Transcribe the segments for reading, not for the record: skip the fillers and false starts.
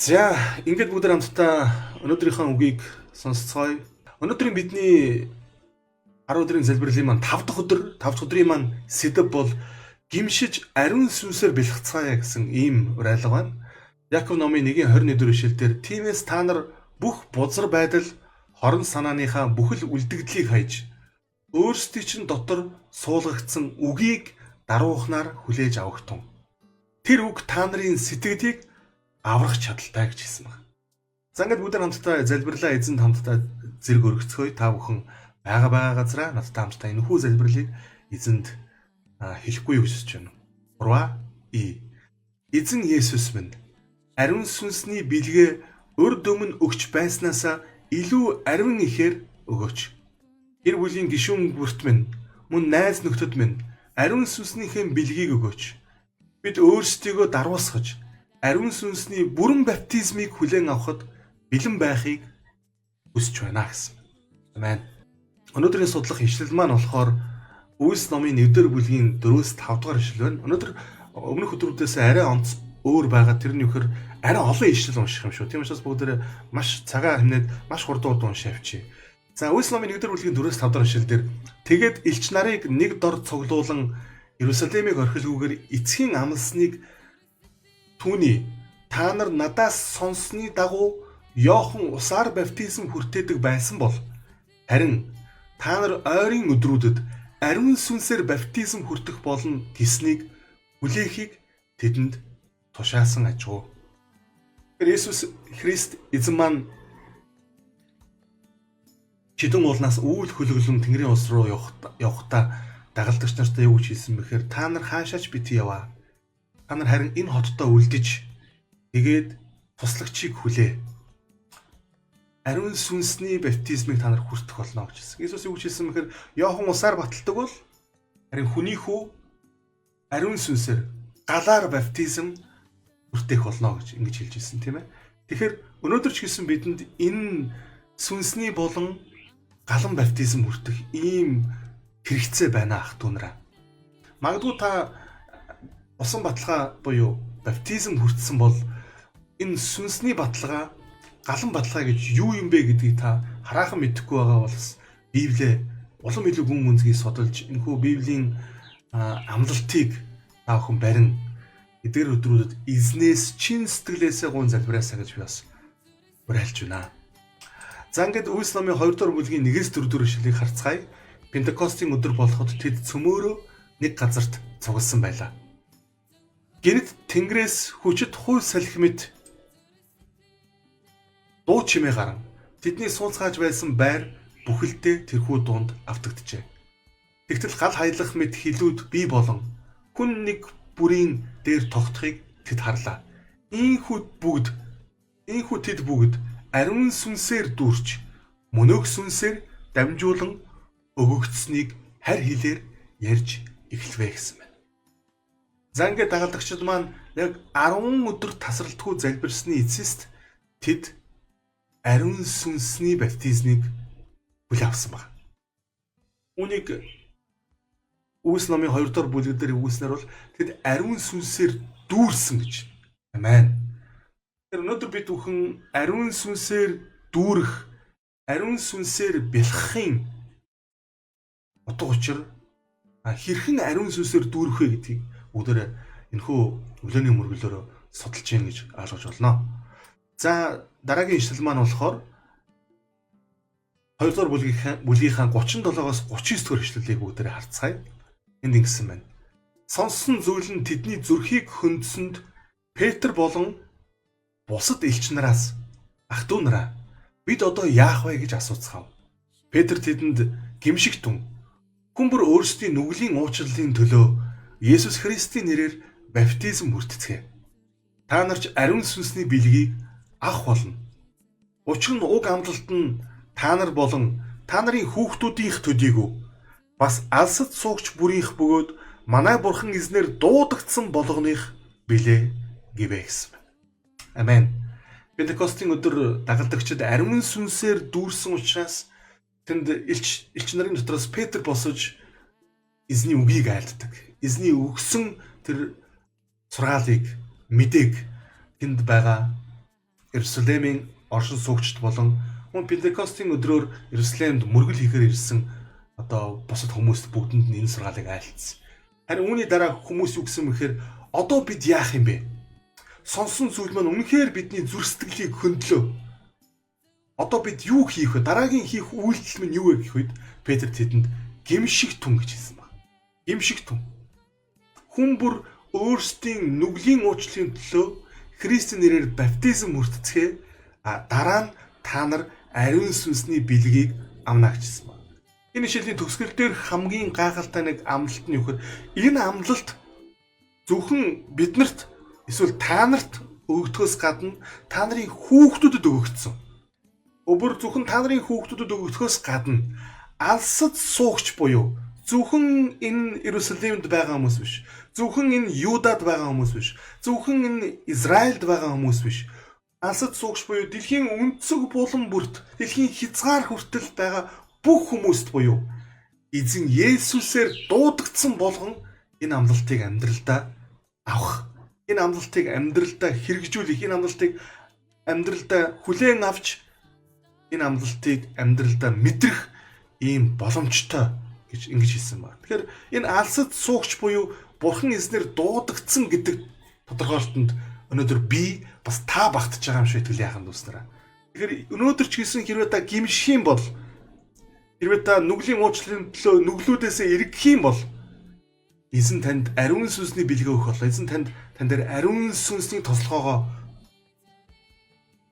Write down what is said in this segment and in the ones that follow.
За, ингээд бүгд хамтдаа өнөөдрийнхөө үгийг сонсцгоё. Өнөөдрийн бидний 10 өдрийн залбирлын маань 5 дахь өдрийн маань сэдэв бол гимшиж ариун сүнсээр бэлгцгаая гэсэн ийм уриалга байна. Яков номын 1:21 ишлэлдэр тиймээс та нар бүх бузар байдал, хорон санааныхаа бүхэл үлдэгдлийг хайж өөрсдий чинь дотор суулгагдсан үгийг даруухнаар хүлээж авахтун. Тэр үг та нарын сэтгэлийг аврах чадaltaй гэж хэлсэн байна. За ингээд бүгд хамтдаа залбирлаа эзэнд хамтдаа зэрэг өргөцгөөе. Та бүхэн байгаа газараа надтай хамтдаа энэ хүү залбирлыг эзэнд хэлэхгүй хүсэж байна. 3 Эзэн Есүс минь ариун сүнсний бэлгээ урд өмнө өгч байснаасаа илүү ариун ихээр өгөөч. Гэр бүлийн гишүүн бүрт минь мөн найз нөхдөд минь ариун сүнснийхээ бэлгийг өгөөч. Бид өөрсдийгөө даруусгаж ариун сүнсний бүрэн баптизмыг хүлээн авахд бэлэн байхыг хүсэж байна гэсэн. Амен. Өнөөдрийн судлах ишлэл маань болохоор Үлс номын 1-р бүлгийн 4-5 дугаар ишлэл байна. Өнөөдөр өмнөх өдрүүдээс арай онц өөр байгаа. Тэрний үхэр арай олон ишлэл унших юм шүү. Тийм учраас бүгд маш цагаа хэмнээд маш хурдан уншиж авчи. За Үлс номын 1-р бүлгийн 4-5 дугаар ишлэлдэр тэгээд элч нарыг нэг дор цуглуулan Иерусалимыг орхилгүйгээр эцгийн амлсныг түүний та нар надаас сонссны дагуу Иохан усаар баптизм хүртээдэг байсан бол харин та нар ойрын өдрүүдэд ариун сүнсээр баптизм хүртэх болно гэснийг хүлээхийг тэдэнд тушаасан ажгүй. Иесус Христ эзэн маань чидэн уулнаас үйл хөлөглөн Тэнгэрийн улс руу явахдаа дагалдагч нартай юу гэж хэлсэн бэхээр та нар хаашаач бити яваа. Та нар харин энэ хоттой үлдэж тэгээд туслагчийг хүлээ. Ариун сүнсний баптизмыг та нар хүртэх болно гэж хэлсэн. Иесус юу гэж хэлсэн бэхээр Иохан усаар баталдаг бол харин хүний хүү ариун сүнсээр галаар баптизм хүртэх болно гэж ингэж хэлж ирсэн тийм ээ. Тэгэхээр өнөөдөр ч гэсэн бидэнд энэ сүнсний болон галан баптизм хүртэх ийм хэрэгцээ байна ах дүүнраа. Магадгүй та усан баталгаа буюу баптизм хүртсэн бол энэ сүнсний баталгаа, галан баталгаа гэж юу юм бэ гэдгийг та хараахан мэдэхгүй байгаа бол Библиэ улам илүү гүн гүнзгий судалж энэхүү Библийн амлалтыг та бүхэн барин эдгээр өдрүүдэд эзнээс чин сэтгэлээсээ гун залбираасаа гэж би бас уриалж байна. За ингээд Үлс номын 2-р бүлгийн 1-4 ишлэлийг харцгаая. Пентекостийн өдөр болоход тэд цөмөөрөө нэг газарт цугласан байлаа. Гэнэт Тэнгэрээс хүчит хууль салхи мэт дуу чимээ гарan тэдний суулцгааж байсан байр бүхэлдээ тэрхүү дуунд автагджээ. Тэгтэл гал хаялах мэт хилүүд бий болон хүн нэг бүрийн дээр тогтхыг тэд харлаа. Ийхүү тэд бүгд ариун сүнсээр дүүрч мөнөөх сүнсээр дамжуулан өгөгдсөнийг харь хилээр ярьж эхлэвэ гэсэн байна. За ингээд дагалдагчид маань яг 10 өдөр тасралтгүй залбирсны эцэст тэд ариун сүнсний баптизмыг хүлээн авсан байна. Үүнийг Үлс номын 2-р бүлэг дээр өгүүлснээр бол тэд ариун сүнсээр дүүрсэн гэж. Амен. Тэр өнөөдөр бид бүхэн ариун сүнсээр дүүрэх, ариун сүнсээр бэлхахын утга учир хэрхэн ариун сүнсээр дүүрэх вэ гэдгийг бүгдээ энэхүү өглөөний мөргөлөөр судалж гин гэж ойлгож болно. За дараагийн ишлэл маань болохоор 2-р бүлгийнхаа 37-оос 39 дэх ишлэлийг бүгдээ харцгаая. Энд ингэсэн байна. Сонссон зүйл нь тэдний зүрхийг хөндсөнд Петр болон бусад элч нараас ах дүү нараа бид одоо яах вэ гэж асууцгаав. Петр тэдэнд гимшигтэн хүн бүр өөрсдийн нүглийн уучлалын төлөө Есүс Христийн нэрээр баптизм хүртцгээе. Та нарч ариун сүнсний бэлгийг авах болно. Учир нь уг амлалт нь та нар болон та нарын хүүхдүүдийнх төдийгүй бас алсад суугч бүрийнх бөгөөд манай бурхан эзнэр дуудагдсан болгоных билээ гэвэ гэсэн. Амен. Пентекостийн өдөр дагалдагчид ариун сүнсээр дүүрсэн учраас тэнд элч нарын дотроос Петр босож эзний үгийг айлддаг. Эзний өгсөн тэр сургаалыг мэдээг тэнд байгаа Иерусалимийн оршин суугчд болон мөн Пентекостийн өдрөөр Иерусалимд мөргөл хийхээр ирсэн одоо бусад хүмүүс бүгдэнд нь энэ сургаалыг айлцсан. Харин үүний дараа хүмүүс юу гэсэн мэхээр одоо бид яах юм бэ? Сонсон зүйл маань үнэхээр бидний зүрх сэтгэлийг хөндлөө. Одоо бид юу хийх вэ? Дараагийн хийх үйлдэл минь юу вэ гэх үед Петр тэдэнд гимшиг түн гэж хэлсэн байна. Гимшиг түн. Хүн бүр өөрсдийн нүглийн уучлалын төлөө Христийн нэрээр баптизм хүртцгээ дараа нь та нар ариун сүнсний бэлгийг авна гэжсэн байна. Энэ шилийн төгсгөл дээр хамгийн гайхалтай нэг амлалт нь юу гэхээр энэ амлалт зөвхөн биднэрт эсвэл та нарт өгөгдөхөөс гадна та нарын хүүхдүүдэд өгөгдсөн. Өөр зөвхөн та нарын хүүхдүүдэд өгөгдөхөөс гадна алсад суугч буюу зөвхөн энэ Иерусалимд байгаа хүмүүс биш. Зөвхөн энэ Юдад байгаа хүмүүс биш. Зөвхөн энэ Израильд байгаа хүмүүс биш. Алсад суугч буюу дэлхийн өнцөг булан бүрт, дэлхийн хязгаар хүртэл байгаа бүх хүмүүст буюу эзэн Есүсээр дуудагдсан болгон энэ амлалтыг амьдралдаа авах. Энэ амлалтыг амьдралдаа хэрэгжүүлэх, энэ амлалтыг амьдралдаа хүлээн авч энэ амлалтыг амьдралдаа мэдрэх ийм боломжтой гэж ингэж хэлсэн байна. Тэгэхээр энэ алсад суугч буюу Бурхан эзнэр дуудагдсан гэдэг тодорхойлолтод өнөөдөр би бас та багтаж байгаа юм шиг итгэл яахан дүүснараа. Тэгэхээр өнөөдөр ч гэсэн хэрвээ та гимших юм бол, хэрвээ та нүглийн уучлалын төлөө нүглүүдээсээ эргэх юм бол эзэн танд ариун сүнсний бэлгээ өгөх болоо. Эзэн танд дээр ариун сүнсний тослогоогоо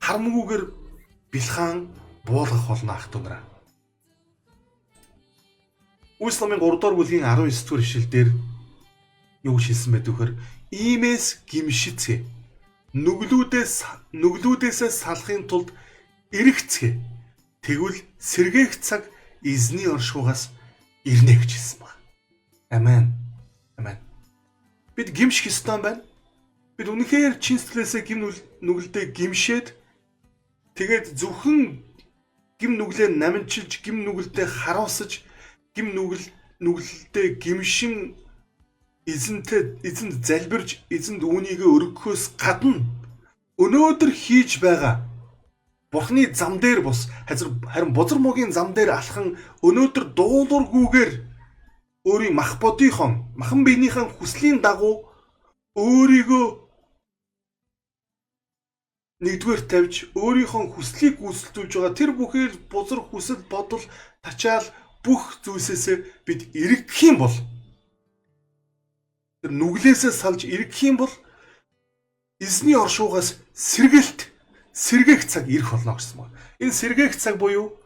харамгүйгээр бэлхан буулгах болно ах дүүнараа. Үлс номын 3 дугаар бүлгийн 19 дугаар ишлэл дээр юу хэлсэн бэ гэхээр иймээс гимшицгээ. Нүглүүдээсээ салахын тулд эргэцгээ. Тэгвэл сэргээх цаг эзний оршуугаас ирнэ гэж хэлсэн байна. Амен. Амен. Бид гимших ёстой байна. Бид үнэхээр чин сэтгэлээсээ гим нүгэлдээ гимшээд тэгээд зөвхөн гим нүглээ намжиж, гим нүгэлдээ харуулсаж, гим нүгэлдээ гимшин эзэнд залбирж, эзэнд үүнийгээ өргөхөөс гадна өнөөдөр хийж байгаа Бурхны зам дээр бус харин бузар мөгийн зам дээр алхан өнөөдөр дуулуургүйгээр өөрийн мах бодийнхоо, махан биенийхэн хүслийн дагуу өөрийгөө нэгдүгээр тавьж өөрийнхөө хүслийг гүйцэтгүүлж байгаа тэр бүхэл бузар хүсэл бодол тачаал бүх зүйлсээс бид эргэх юм бол, тэр нүглээсээ салж эргэх юм бол эзний оршуугаас сэргээх цаг ирэх болно гэсэн байна. Энэ сэргээх цаг буюу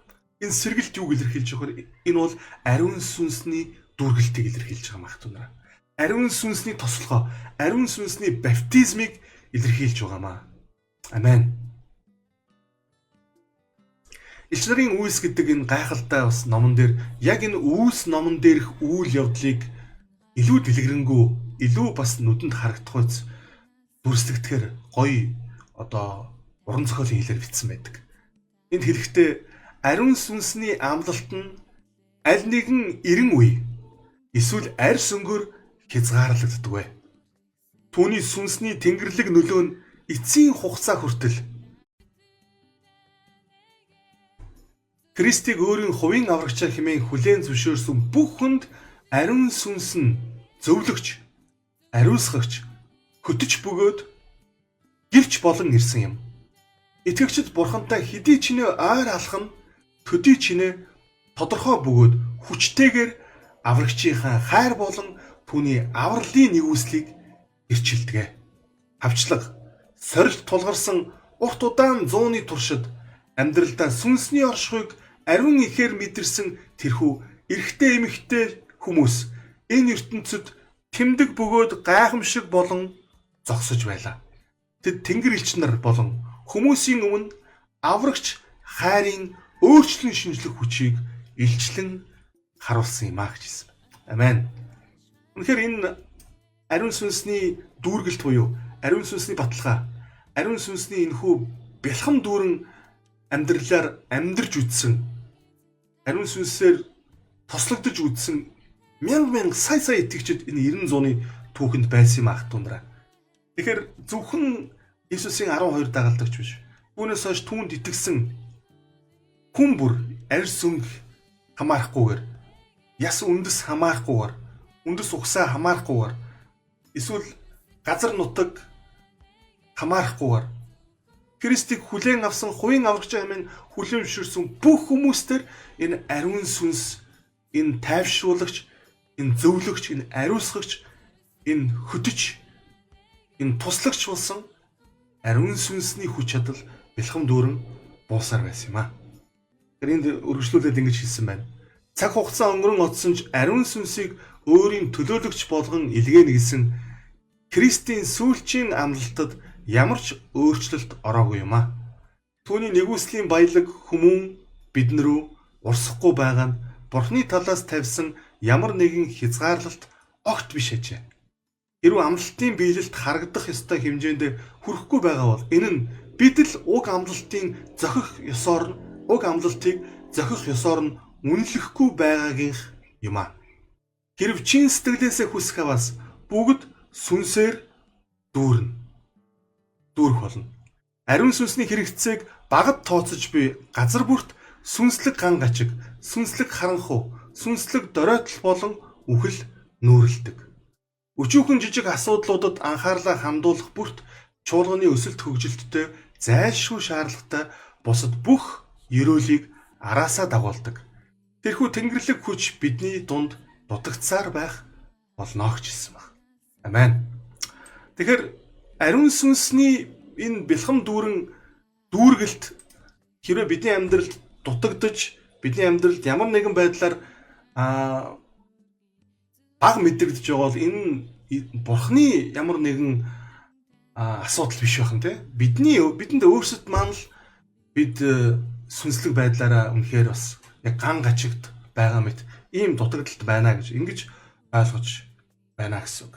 энэ сэргэлт юуг илэрхийлж өгөхөр энэ бол ариун сүнсний дүүргэлтийг илэрхийлж байгаа мах түнраа. Ариун сүнсний тослогоо, ариун сүнсний баптизмыг илэрхийлж байгаамаа. Амен. Илч нарын үйлс гэдэг энэ гайхалтай бас номон дээр яг энэ үйлс номон дээрх үйл явдлыг илүү дэлгэрэнгүй, илүү бас нүдэнд харагдахуйц дүрслэгдэхээр гоё одоо уран зохиолын хэлээр бичсэн байдаг. Энд хэлэхдээ ариун сүнсний амлалт нь аль нэгэн эрен үе эсвэл арьс өнгөөр хязгаарлагддаг вэ. Түүний сүнсний тэнгэрлэг нөлөө нь эцсийн хугацаа хүртэл Христийг өөрийн хувийн аврагчаар хэмээн хүлээн зөвшөөрсөн бүх хүнд ариун сүнс нь зөвлөгч, ариусгагч, хөтөч бөгөөд гэрч болон ирсэн юм. Итгэгчид бурхантай хэдий чинээ ойр алах нь төдий чинээ тодорхой бөгөөд хүчтэйгээр аврагчийнхаа хайр болон түүний авралын нэгүслийг эрчилдэг. Хавчлага, сорилт тулгарсан урт удаан зууны туршид амьдралдаа сүнсний оршихуйг ариун ихээр мэдэрсэн тэрхүү эрэгтэй эмэгтэй хүмүүс энэ ертөнцид тэмдэг бөгөөд гайхамшиг болон зогсож байлаа. Тэд тэнгэр элч нар болон хүмүүсийн өмнө аврагч хайрын өөрчлөн шинжлэх хүчийг илчлэн харуулсан юм а гэж хэлсэн. Амен. Үнэхээр энэ ариун сүнсний дүүргэлт буюу ариун сүнсний баталгаа, ариун сүнсний энэхүү бэлхэм дүүрэн амьдралаар амьдарч үдсэн, ариун сүнсээр тослогдож үдсэн мянга сая итгэгчид энэ 90 зууны түүхэнд байсан юм ах дундраа. Тэгэхээр зөвхөн Иесусийн 12 дагалдагч биш. Түүнээс хойш түүнд итгэсэн хүн бүр арьс өнгө хамаарахгүйгээр, яс үндэс хамаарахгүйгээр, үндэс угсаа хамаарахгүйгээр, эсвэл газар нутаг хамаарахгүйгээр Христийг хүлээн авсан хувийн аврагч амийн хүлээмжшүүлсэн бүх хүмүүстэр энэ ариун сүнс, энэ тайвшруулагч, энэ зөвлөгч, энэ ариусгагч, энэ хөтөч, энэ туслагч болсон ариун сүнсний хүч чадал бэлхэм дүүрэн буусаар байсан юм аа. Тэгэхээр энд өргөжлүүлээд ингэж хэлсэн байна. Цаг хугацаа өнгөрөн одсон ч ариун сүнсийг өөрийн төлөөлөгч болгон илгээнэ гэсэн Христийн сүүлчийн амлалтад ямар ч өөрчлөлт ороогүй юм аа. Түүний нэгүслийн баялаг хүмүүн бидэн рүү урсахгүй байгаа нь Бурхны талаас тавьсан ямар нэгэн хязгаарлалт огт биш ажээ. Хэрвээ амлалтын биелэлд харагдах ёстой хэмжээнд хүрэхгүй байгаа бол энэ нь бид л уг амлалтыг зохих ёсоор нь үнэлэхгүй байгаагийнх юм аа. Хэрв чин сэтгэлээсээ хүсэх аваас бүгд сүнсээр дүүрэх болно. Ариун сүнсний хэрэгцээг багад тооцож буй газар бүрт сүнслэг ган гачиг, сүнслэг харанхуй, сүнслэг доройтол болон үхэл нүүрэлдэг. Өчүүхэн жижиг асуудлуудад анхаарлаа хандуулах бүрт чуулганы өсөлт хөгжилттэй зайлшгүй шаардлагатай бусад бүх ёроолыг араасаа дагуулдаг. Тэрхүү тэнгэрлэг хүч бидний дунд дутагдсаар байх болно гэж хэлсэн баг. Амен. Тэгэхээр ариун сүнсний энэ бэлхэм дүүргэлт хэрвээ бидний амьдралд дутагдж, бидний амьдралд ямар нэгэн байдлаар баг мэдрэгдэж байгаа бол энэ Бурхны ямар нэгэн асуудал биш байх нь тий. Бидэнд өөрсдөд маань л бид сүнслэг байдлаараа үнэхээр бас яг ган гачигд байгаа мэт ийм дутагдалт байна гэж ингэж ойлгож байна гэсэн үг.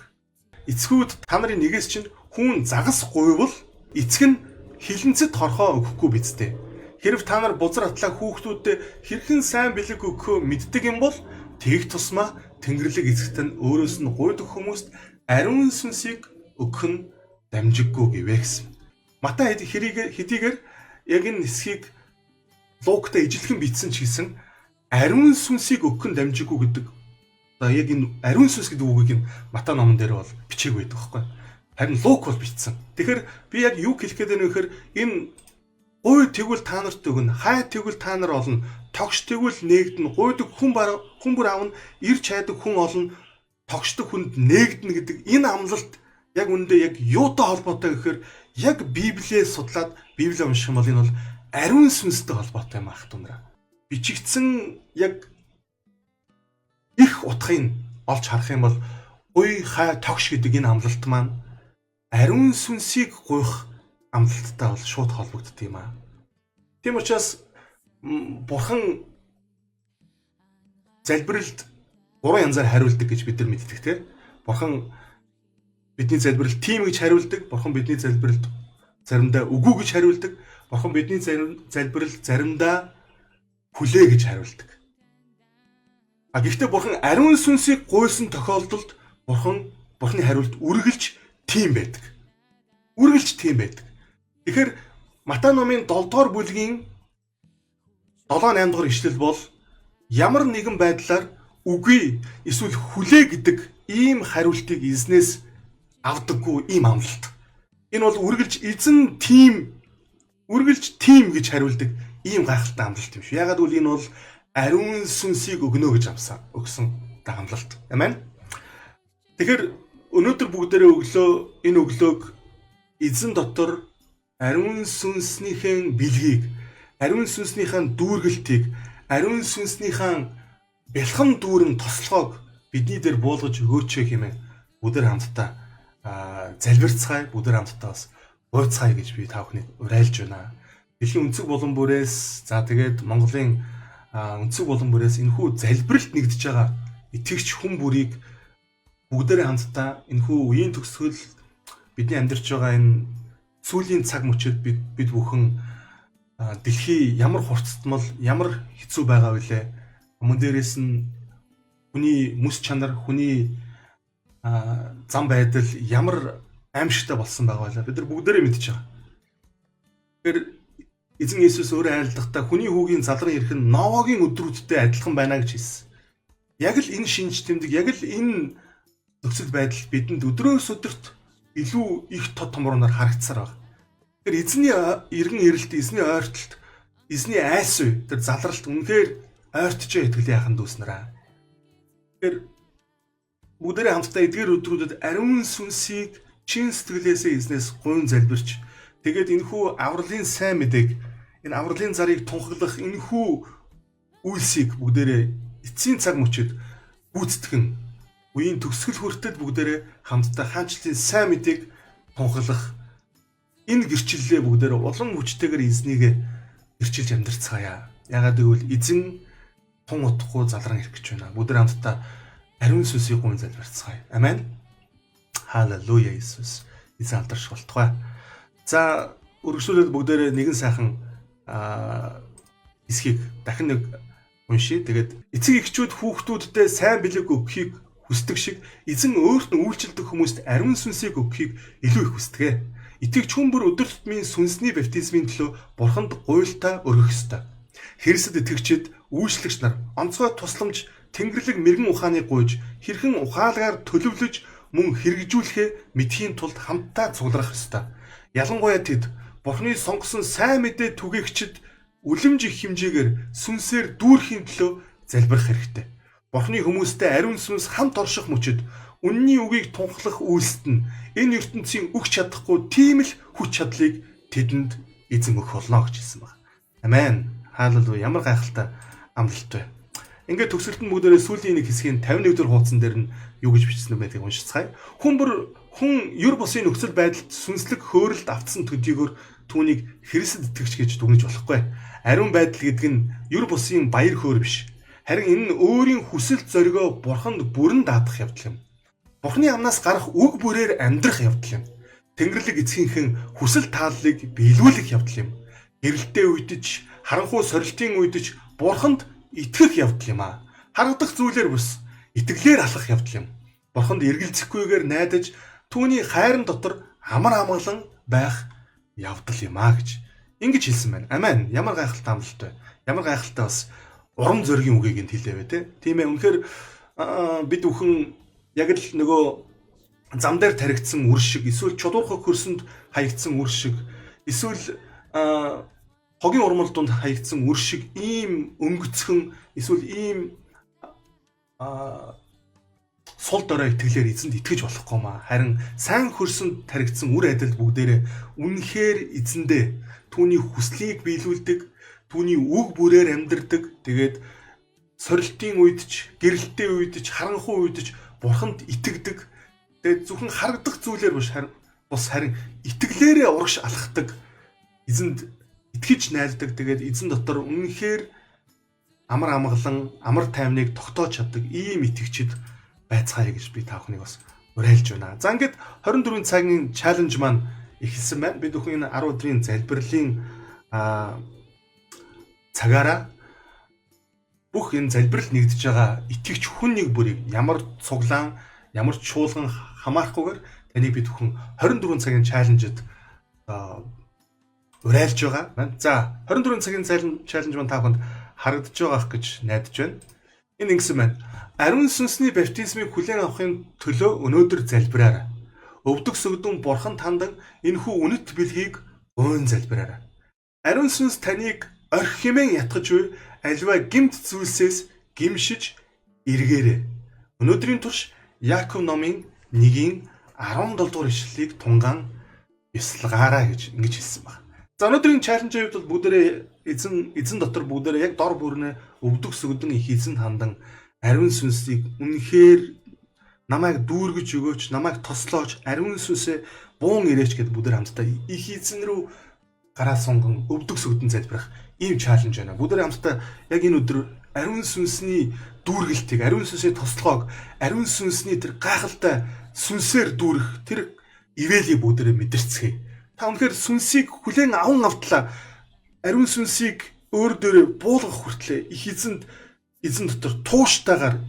Эцгүүд та нарын нэгээс чинь хүн загас гуйвал эцэг нь хилэнцэд хорхоо өгөхгүй бидтэй. Хэрв та нар бузар атлаа хүүхдүүдэд хэрхэн сайн бэлэг өгөхөө мэддэг юм бол тэгх тусмаа Тэнгэрлэг эцэгт нь өөрөөс нь гуйдаг хүмүүст ариун сүнсийг өгөх нь дамжиггүй гэвэ гэсэн. Матай хэдийгээр яг энэ хэсгийг Луктай ижилхэн бичсэн ч гэсэн ариун сүнсийг өгөх нь дамжиггүй гэдэг. Одоо яг энэ ариун сүнс гэдэг үгийг нь Матай номон дээр бол бичээгүй байдаг байхгүй. Харин Лук бол бичсэн. Тэгэхээр би яг юу хэлэх гээд байна вэ гэхээр энэ гуй тэгвэл та нарт өгнө, хай тэгвэл та нар олно, тогш тэгвэл нээгдэнэ, гуйдаг хүн бүр аавна, ирж хайдаг хүн олно, тогшдог хүнд нээгдэнэ гэдэг энэ амлалт яг үндэ яг юутай холбоотой гэхээр яг Библийг судлаад Библийг унших юм бол энэ бол ариун сүнстэй холбоотой юм ах түнраа. Бичигдсэн яг их утгыг олж харах юм бол гуй хай тогш гэдэг энэ амлалт маань ариун сүнсийг гуйх амлалттай бол шууд холбогддог юм аа. Тийм учраас Бурхан залбиралд 3 янзаар хариулдаг гэж бид нар мэддэг тийм. Бурхан бидний залбиралд тийм гэж хариулдаг. Бурхан бидний залбиралд заримдаа үгүй гэж хариулдаг. Бурхан бидний залбиралд заримдаа хүлээ гэж хариулдаг. Гэхдээ Бурхан ариун сүнсийг гуйсан тохиолдолд Бурханы хариулт үргэлж тийм байдаг. Тэгэхээр Матай номын 7 дугаар бүлгийн 7-8 дугаар ишлэл бол ямар нэгэн байдлаар үгүй эсвэл хүлээ гэдэг ийм хариултыг эзнээс авдаггүй ийм амлалт. Энэ бол үргэлж эзэн тийм гэж хариулдаг ийм гайхалтай амлалт юм шүү. Ягаад гэвэл энэ бол ариун сүнсийг өгнө гэж өгсөн амлалт. Амен. Тэгэхээр өнөөдөр бүгдээрээ энэ өглөөг эзэн дотор ариун сүнснийхэн бэлгийг, ариун сүнснийхэн дүүргэлтийг, ариун сүнснийхэн бэлхэм дүүрэн тослогоог бидний дээр буулгаж өгөөч хэмээн бүгдээр хамтдаа залбирцгаая, бүгдээр хамтдаа бас гуйцгаая гэж би та бүхнийг уриалж байна. Дэлхийн өнцөг булан бүрээс тэгээд Монголын өнцөг булан бүрээс энэхүү залбиралд нэгдэж байгаа итгэгч хүн бүрийг бүгдээрээ хамтдаа энэхүү үеийн төгсгөл бидний амьдарч байгаа энэ сүүлийн цаг мөчид бид бүхэн дэлхий ямар хурцтмал, ямар хэцүү байгаа вүлээ. Мөн дээрээс нь хүний мэс чанар, хүний зам байдал ямар аимшигтай болсон байгаа байлаа. Бид нар бүгдээрээ мэдж байгаа. Тэгэхээр Эзэн Есүс өөрөө айлдахдаа хүний хүүгийн залран ирэх нь Новогийн өдрүүдтэй адилхан байна гэж хэлсэн. Яг л энэ шинж тэмдэг, яг л энэ нөхцөл байдал бидэнд өдрөөс өдөрт илүү их тод томруунаар харагдсаар байна. Тэр эзний иргэн ирэлт, эзний ойртолт, эзний айс үе, тэр залралт үнэхээр ойртжээ итгэлийн яхан дүүснараа. Тэр бүгдээрээ хамтдаа эдгээр өдрүүдэд ариун сүнсийг чин сэтгэлээсээ эзнээс гуйн залбирч, тэгээд энэхүү авралын сайн мэдээг, энэ авралын зарыг тунхаглах энэхүү үйлсийг бүгдээрээ эцсийн цаг мөчид гүйцэтгэн үеийн төгсгөл хүртэл бүгдээрээ хамтдаа хаанчлалын сайн мэдээг тунхаглах энэ гэрчлэлээ бүгдээрээ улам хүчтэйгээр эзнийг гэрчилж амьдарцгаая. Ягаад гэвэл эзэн тун утахгүй залран ирэх гэж байна. Бүгдээр хамтдаа ариун сүнсийг гуйн залбирцгаая. Амен. Халелуя Иесус. Эзэн алдарш болтугай. За өргөжлүүлээд бүгдээрээ нэгэн сайхан хэсгийг дахин нэг уншия. Тэгээд эцэг эхчүүд хүүхдүүддээ сайн бэлэг өгөхийг хүсдэг шиг эзэн өөрт нь үйлчлдэг хүмүүст ариун сүнсийг өгөхийг илүү их хүсдэг. Итгэгч хүн бүр өдөр тутмын сүнсний баптизмын төлөө бурханд гуйлтаа өргөх ёстой. Христэд итгэгчид үйлчлэгч нар онцгой тусламж Тэнгэрлэг мэрэгэн ухааныг гуйж хэрхэн ухаалгаар төлөвлөж мөн хэрэгжүүлэхээ мэдхийн тулд хамтдаа цугларах ёстой. Ялангуяа тэд Бурхны сонгосон сайн мэдээ түгээгчид үлэмж их хэмжээгээр сүнсээр дүүрхийн төлөө залбирах хэрэгтэй. Бурхны хүмүүстэй ариун сүнс хамт орших мөчид үнний үгийг тунхлах үйлсэд нь энэ ертөнцийн өгч чадахгүй тийм л хүч чадлыг тэдэнд эзэн өгөх болно гэж хэлсэн байна. Амен. Халелуя. Ямар гайхалтай амлалт вэ. Ингээд төгсөлтөнд бүгдээрээ сүүлийн нэг хэсгийн 51 дэх хуудсан дээр нь юу гэж бичсэн байдгийг уншицгаая. Хүн юр бусын нөхцөл байдалд сүнслэг хөөрөлд автсан төдийгөр түүнийг Христэд итгэж гэж дүгнэж болохгүй. Ариун байдал гэдэг нь юр бусын баяр хөөр биш. Харин энэ нь өөрийн хүсэл зоригоо бурханд бүрэн даатгах явдал юм. Бурхны амнаас гарах үг бүрээр амьдрах явдал юм. Тэнгэрлэг эцгийнхэн хүсэл тааллыг биелүүлэх явдал юм. Гэрэлтэй үедж, харанхуй сорилтын үедж бурханд итгэх явдал юм аа. Харагдах зүйлээр бус итгэлээр алхах явдал юм. Бурханд эргэлзэхгүйгээр найдаж түүний хайрын дотор амар амгалан байх явдал юм аа гэж ингэж хэлсэн байна. Амен. Ямар гайхалтай амлалт вэ? Ямар гайхалтай бас урам зоригийн үгийг энд хэлээвэ те. Тийм ээ. Үнэхээр бид бүхэн яг л нөгөө зам дээр таригдсан үр шиг, эсвэл чулуурхаг хөрсөнд хаягдсан үр шиг, эсвэл хогийн урмал дунд хаягдсан үр шиг ийм өнгөцхөн, эсвэл ийм сул дорой итгэлээр эзэнд итгэж болохгүй маа. Харин сайн хөрсөнд таригдсан үр адил бүгдээрээ үнэхээр эзэндээ түүний хүслийг биелүүлдэг, түүний үг бүрээр амьдардаг. Тэгээд сорилтын үедч, гэрэлтийн үедч, харанхуй үедч бурханд итгэдэг. Тэгээд зөвхөн харагдах зүйлээр бус харин итгэлээрээ урагш алхдаг. Эзэнд итгэж найддаг. Тэгээд эзэн дотор үнэхээр амар амгалан, амар тайвныг тогтоож чаддаг ийм итгэгчид байцгаая гэж би та бүхнийг бас уриалж байна. За ингээд 24 цагийн чаленж маань эхэлсэн байна. Бид бүхэн энэ 10 өдрийн залбирлын цагаараа бүх энэ залбирал нэгдэж байгаа итгэгч хүн нэг бүрийг ямар цуглаан, ямар чуулган хамаарахгүйгээр таныг бид бүхэн 24 цагийн чаленжид уриалж байгаа. За 24 цагийн чаленж маань та бүхэнд харагдаж байгаах гэж найдаж байна. Энэ ингэсэн байна. Ариун сүнсний баптизмыг хүлээн авахын төлөө өнөөдөр залбираарай. Өвдөг сөгдөн бурханд хандан энэхүү үнэт бэлгийг гуйн залбираарай. Ариун сүнс таныг орхи хэмээн ятгах буй аливаа гэмт зүйлсээс гимшиж эргээрэй. Өнөөдрийн турш Яаков номын 1-ийн 17 дугаар ишлэлийг тунгаан бясалгаарай гэж ингэж хэлсэн байна. За өнөөдрийн чаленжийн хувьд бол бүгдээрээ эзэн дотор бүгдээрээ яг дор бүрнээ өвдөг сөгдөн их эзэнд хандан ариун сүнсийг үнэхээр намайг дүүргэж өгөөч, намайг тослооч, ариун сүнсээ буун ирээч гэдээ бүгд хамтдаа их эзэн рүү гараа сунган өвдөг сөгдөн залбирах ийм чаленж байна. Бүгд хамтдаа яг энэ өдөр ариун сүнсний дүүргэлтийг, ариун сүнсний тослогоог, ариун сүнсний тэр гайхалтай сүнсээр дүүрэх тэр ивэлийг бүгдээрээ мэдэрцгээе. Та үнэхээр сүнсийг хүлээн аван автлаа. Ариун сүнсийг өөр дээрээ буулгах хүртлээр их эзэн дотор тууштайгаар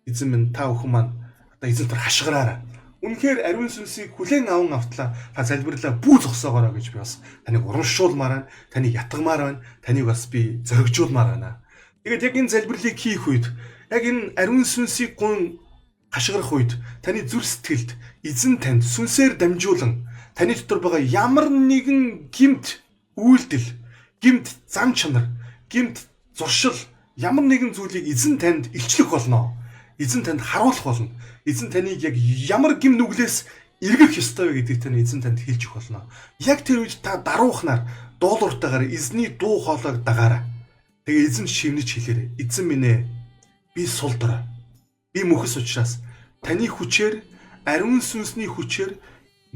эзэн минь та бүхэн маань одоо эзэн дотор хашгираарай. үнэхээр ариун сүнсийг хүлээн аван автлаа. Та залбирлаа бүү зогсоогоорой гэж би бас таныг урамшуулмаар байна. Таныг ятгамаар байна. Таныг бас би зоригжуулмаар байна. Тэгээд яг энэ залбирлыг хийх үед яг энэ ариун сүнсийг гун хашгирах үед таны зүрх сэтгэлд эзэн танд сүнсээр дамжуулан таны дотор байгаа ямар нэгэн гэмт үйлдэл, гэмт зам чанар, гэмт зуршил, ямар нэгэн зүйлийг эзэн танд илчлэх болно. Эзэн танд харуулах болно. Эзэн таныг яг ямар гим нүглээс эргэх ёстой вэ гэдгийг тань эзэн танд хэлж өгөх болно. Яг тэр үед та даруухнаар дуулууртайгаар эзний дуу хоолойг дагаарай. Тэгээ эзэн шивнэж хэлээрэй. Эзэн минь ээ, би сул дорой. Би мөхөс учраас таны хүчээр, ариун сүнсний хүчээр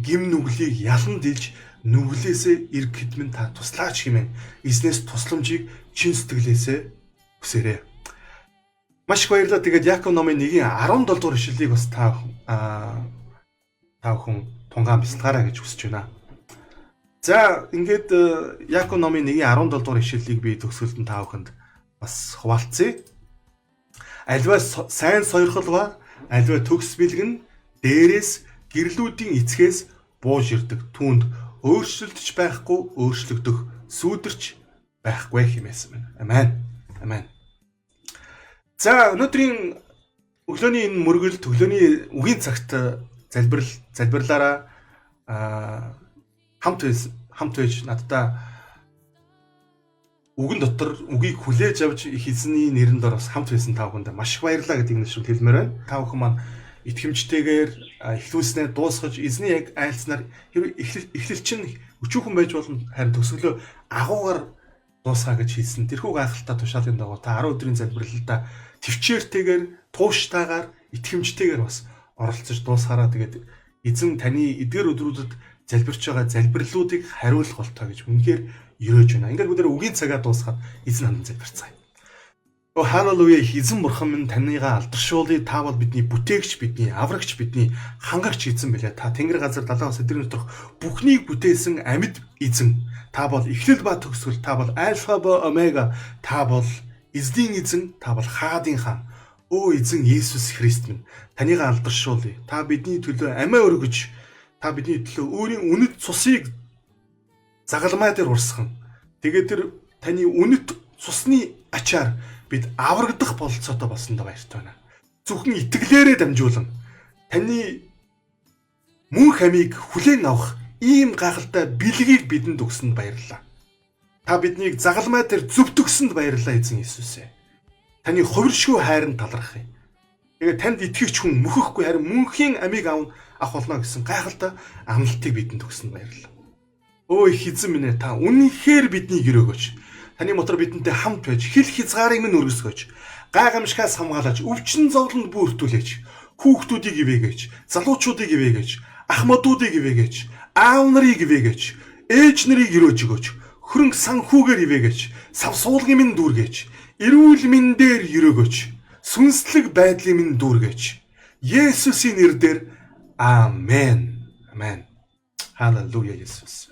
гим нүглийг ялан дилж нүглээсээ эргэхэд минь та туслаач хэмээн эзнээс тусламжийг чин сэтгэлээсээ хүсээрэй. Маш их баярлалаа. Тэгээд Яаков номын 1-ийн 17 дугаар ишлэлийг бас та бүхэн тунгаан бясалгаарай гэж хүсэж байна. За ингээд Яаков номын 1-ийн 17 дугаар ишлэлийг би төгсгөлд та бүхэнд бас хуваалцъя. Альва сайн сойрхол ба альва төгс бэлгэн дээрээс гэрлүүдийн эцгээс бууж ирдэг. Түүнд өөрчлөлтөж байхгүй, өөрчлөгдөх сүйдэрч байхгүй хэмээсэн байна. Амен. Амен. За өнөөдрийн өглөөний энэ мөргөлд, өглөөний үгийн цагт залбирлаараа хамт байж надтай үгэн дотор үгийг хүлээж авч эзний нэрээр бас хамт байсан та бүхэнд маш их баярлалаа гэдгийг нэшрэл хэлмээр байна. Та бүхэн маань итгэмжтэйгээр эхлүүлснээр дуусгаж эзний яг айлцнаар эхлэл чинь өчүүхэн байж болно, харин төгсгөлөө агуугаар дуусгаа гэж хэлсэн. Тэрхүү гайхалтай тушаалын дагуу та 10 өдрийн залбирлалтаа төвчээртэйгээр, тууштайгаар, итгэмжтэйгээр бас оролцож дуусгаараа. Тэгээд эзэн таны эдгээр өдрүүдэд залбирч байгаа залбирлуудыг хариулах болтоо гэж үнэхээр ерөөж байна. Ингээд бүгдээр үгийн цагаа дуусгаад эзэн хандан залбирцгаая. О халелуя, эзэн бурхан минь танийгаа алдаршуулъя. Та бол бидний бүтээгч, бидний аврагч, бидний хангагч эзэн билээ. Та тэнгэр газар 70 өдрийн доторх бүхнийг бүтээсэн амьд эзэн. Та бол эхлэл ба төгсгөл, та бол альфа ба омега, та бол эзний эзэн, та бол хаадын хаан. Өө эзэн Есүс Христ минь, танийгаа алдаршуулъя. Та бидний төлөө амиа өргөж, та бидний төлөө өөрийн үнэт цусыг загалмай дээр урсган. Тэгээд тэр таны үнэт цусны ачаар бид аврагдах бололцоотой болсондоо баяртай байна. Зөвхөн итгэлээрээ дамжуулан таны мөнх амийг хүлээн авах ийм гайхалтай бэлгийг бидэнд өгсөнд баярлалаа. Та биднийг загалмай дээр зөвтгсөнд баярлалаа эзэн Есүс. Таны хувиршгүй хайранд талархъя. Тэгээд танд итгэгч хүн мөхөхгүй харин мөнхийн амийг авах болно гэсэн гайхалтай амлалтыг бидэнд өгсөнд баярлалаа. Өө их эзэн минь, та үнэнхээр биднийг өрөөгөөч. Таны мотор бидэнтэй хамт байж хил хязгаарыг минь өргөсгөөч. Гайхамшигаас хамгаалж, өвчин зовлонд бүртүүлээч. Хүүхдүүдийг ивээгэж, залуучуудыг ивээгэж, ахмадуудыг ивээгэж, аав нарыг ивээгэж, ээж нарыг өрөөж өгөөч. Хөрөнгө санхүүгээр ивээгэж, сав суулгын минь дүүргэж, эрүүл минь дээр өрөөгөөч. Сүнслэг байдлын минь дүүргэж. Есүсийн нэрээр амен. Амен. Халелуя Есүс.